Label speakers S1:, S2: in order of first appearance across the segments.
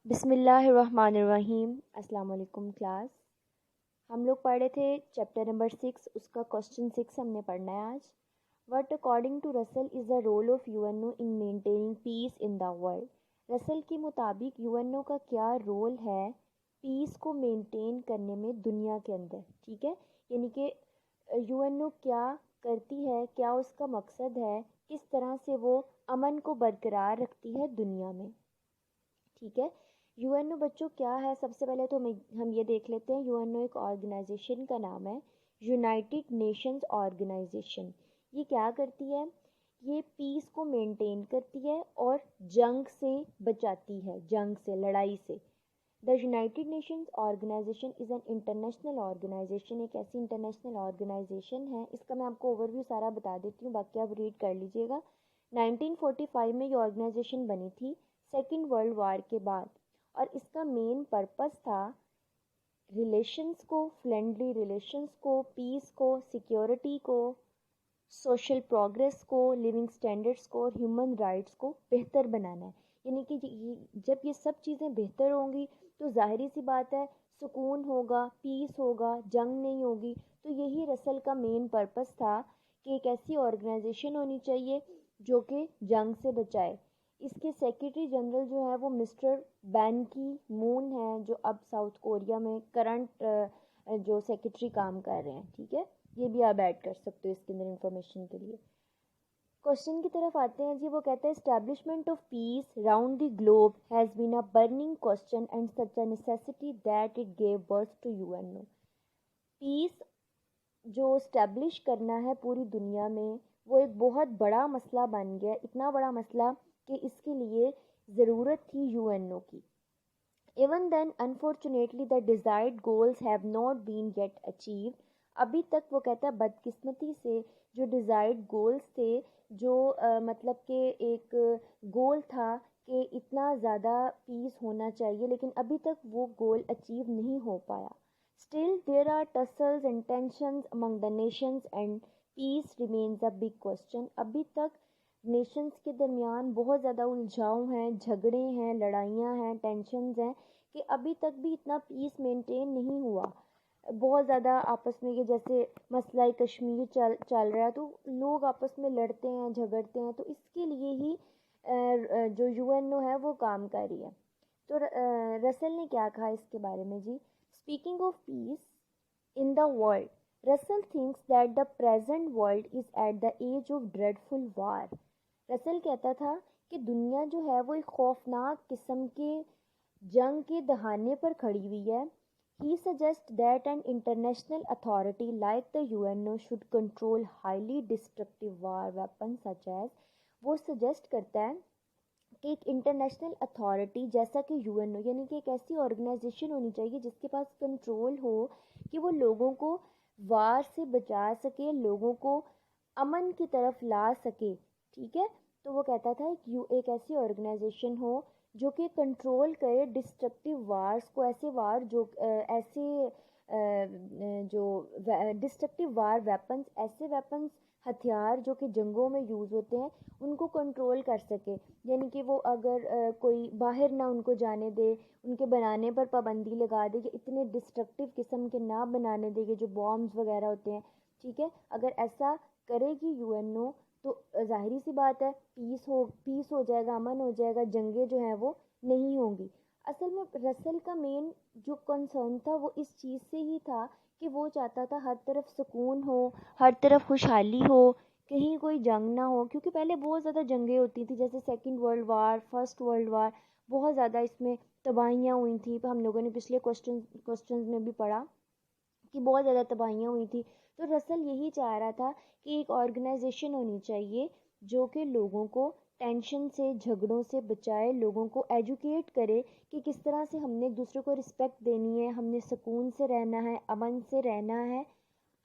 S1: بسم اللہ الرحمن الرحیم۔ السلام علیکم کلاس۔ ہم لوگ پڑھ رہے تھے چیپٹر نمبر 6، اس کا کوسچن 6 ہم نے پڑھنا ہے آج۔ What according to Russell is the role of U N O in maintaining peace in the world. Russell کے مطابق یو این او کا کیا رول ہے پیس کو مینٹین کرنے میں دنیا کے اندر، ٹھیک ہے، یعنی کہ یو این او کیا کرتی ہے، کیا اس کا مقصد ہے، کس طرح سے وہ امن کو برقرار رکھتی ہے دنیا میں، ٹھیک ہے۔ یو این او بچوں کیا ہے؟ سب سے پہلے تو ہم یہ دیکھ لیتے ہیں، یو این او ایک آرگنائزیشن کا نام ہے، یونائٹڈ نیشنز آرگنائزیشن۔ یہ کیا کرتی ہے؟ یہ پیس کو مینٹین کرتی ہے اور جنگ سے بچاتی ہے، جنگ سے، لڑائی سے۔ The United Nations Organization is an international organization, ایک ایسی انٹرنیشنل آرگنائزیشن ہے، اس کا میں آپ کو اوور ویو سارا بتا دیتی ہوں، باقی آپ ریڈ کر لیجئے گا۔ 1945 میں یہ آرگنائزیشن بنی تھی، سیکنڈ ورلڈ وار کے بعد، اور اس کا مین پرپس تھا ریلیشنز کو، فرینڈلی ریلیشنز کو، پیس کو، سیکیورٹی کو، سوشل پروگریس کو، لیونگ سٹینڈرڈز کو اور ہیومن رائٹس کو بہتر بنانا ہے۔ یعنی کہ جب یہ سب چیزیں بہتر ہوں گی تو ظاہری سی بات ہے سکون ہوگا، پیس ہوگا، جنگ نہیں ہوگی۔ تو یہی رسل کا مین پرپس تھا کہ ایک ایسی آرگنائزیشن ہونی چاہیے جو کہ جنگ سے بچائے۔ اس کے سیکریٹری جنرل جو ہے وہ مسٹر بین کی مون ہیں، جو اب ساؤتھ کوریا میں کرنٹ جو سیکریٹری کام کر رہے ہیں، ٹھیک ہے، یہ بھی آپ ایڈ کر سکتے ہو اس کے اندر انفارمیشن کے لیے۔ کوشچن کی طرف آتے ہیں جی، وہ کہتے ہیں establishment of peace round the globe has been a burning question and such a necessity that it gave birth to U N O. Peace جو اسٹیبلش کرنا ہے پوری دنیا میں وہ ایک بہت بڑا مسئلہ بن گیا، اتنا بڑا مسئلہ کہ اس کے لیے ضرورت تھی یو این او کی۔ Even then unfortunately the desired goals have not been yet achieved. ابھی تک وہ کہتا ہے بدقسمتی سے جو ڈیزائرڈ گولز تھے، جو مطلب کہ ایک گول تھا کہ اتنا زیادہ پیس ہونا چاہیے، لیکن ابھی تک وہ گول اچیو نہیں ہو پایا۔ Still, there are tussles and tensions among the nations and peace remains a big question۔ ابھی تک نیشنز کے درمیان بہت زیادہ الجھاؤ ہیں، جھگڑے ہیں، لڑائیاں ہیں، ٹینشنز ہیں کہ ابھی تک بھی اتنا پیس مینٹین نہیں ہوا۔ بہت زیادہ آپس میں، یہ جیسے مسئلہ کشمیر چل رہا ہے تو لوگ آپس میں لڑتے ہیں، جھگڑتے ہیں، تو اس کے لیے ہی جو یو این او ہے وہ کام کر رہی ہے۔ تو رسل نے کیا کہا اس کے بارے میں جی؟ Speaking of peace in the world, Russell thinks that the present world is at the age of dreadful war۔ رسل کہتا تھا کہ دنیا جو ہے وہ ایک خوفناک قسم کے جنگ کے دہانے پر کھڑی ہوئی ہے۔ He suggests that an international authority like the UNO should control highly destructive war weapons such as، وہ سجیسٹ کرتا ہے کہ ایک انٹرنیشنل اتھارٹی جیسا کہ یو این او، یعنی کہ ایک ایسی آرگنائزیشن ہونی چاہیے جس کے پاس کنٹرول ہو کہ وہ لوگوں کو وار سے بچا سکے، لوگوں کو امن کی طرف لا سکے، ٹھیک ہے۔ تو وہ کہتا تھا ایک ایسی آرگنائزیشن ہو جو کہ کنٹرول کرے ڈسٹرکٹیو وارز کو، ایسے وار جو ڈسٹرکٹیو وار ویپنز، ایسے ویپنز، ہتھیار جو کہ جنگوں میں یوز ہوتے ہیں، ان کو کنٹرول کر سکے۔ یعنی کہ وہ اگر کوئی باہر نہ ان کو جانے دے، ان کے بنانے پر پابندی لگا دے کہ اتنے ڈسٹرکٹیو قسم کے نہ بنانے دے گے جو بامز وغیرہ ہوتے ہیں، ٹھیک ہے۔ اگر ایسا کرے گی یو این او تو ظاہری سی بات ہے پیس ہو جائے گا، امن ہو جائے گا، جنگیں جو ہیں وہ نہیں ہوں گی۔ اصل میں رسل کا مین جو کنسرن تھا وہ اس چیز سے ہی تھا کہ وہ چاہتا تھا ہر طرف سکون ہو، ہر طرف خوشحالی ہو، کہیں کوئی جنگ نہ ہو، کیونکہ پہلے بہت زیادہ جنگیں ہوتی تھیں، جیسے second world war, first world war, بہت زیادہ اس میں تباہیاں ہوئی تھیں۔ ہم لوگوں نے پچھلے کوسچنز میں بھی پڑھا کہ بہت زیادہ تباہیاں ہوئی تھیں۔ تو رسل یہی چاہ رہا تھا کہ ایک آرگنائزیشن ہونی چاہیے جو کہ لوگوں کو ٹینشن سے، جھگڑوں سے بچائے، لوگوں کو ایجوکیٹ کرے کہ کس طرح سے ہم نے ایک دوسرے کو رسپیکٹ دینی ہے، ہم نے سکون سے رہنا ہے، امن سے رہنا ہے،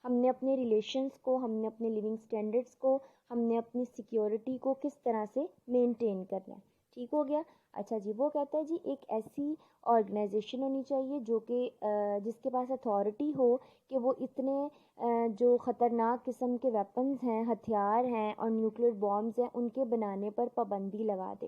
S1: ہم نے اپنے ریلیشنز کو، ہم نے اپنے لیونگ سٹینڈرڈز کو، ہم نے اپنی سیکیورٹی کو کس طرح سے مینٹین کرنا ہے، ٹھیک ہو گیا۔ اچھا جی، وہ کہتا ہے جی ایک ایسی آرگنائزیشن ہونی چاہیے جو کہ جس کے پاس اتھارٹی ہو کہ وہ اتنے جو خطرناک قسم کے ویپنز ہیں، ہتھیار ہیں اور نیوکلیر بامز ہیں، ان کے بنانے پر پابندی لگا دے۔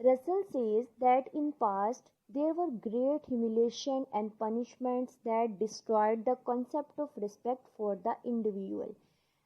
S1: Russell says that in past there were great humiliation and punishments that destroyed the concept of respect for the individual.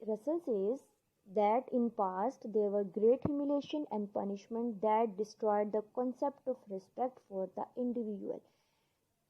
S1: Russell says that in past there were great humiliation and punishment that destroyed the concept of respect for the individual.